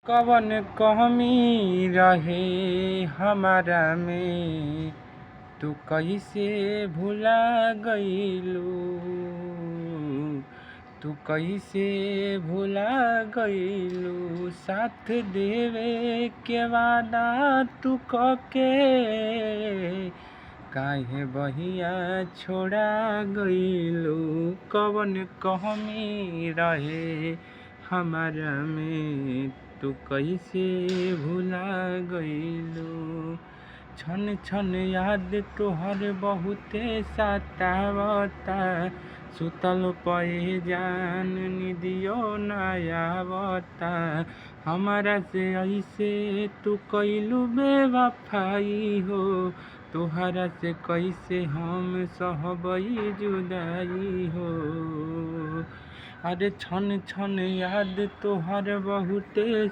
कवन कमी रहे हमारा में, तू कैसे भुला गइलू। तू कैसे भुला गइलू, साथ देवे के वादा तू कके काहे बहिया छोड़ा गइलू। कवन कमी रहे हमारा में, तू कैसे भुला गइलू। छन छन याद तोहर बहुते सतावता, सुतल पे जान निदियो ना आवता। हमारा से ऐसे तू कैलू बेवफाई हो, तोहरा से कैसे हम सहबई जुदाई हो। अरे छन छन याद तोहर बहुते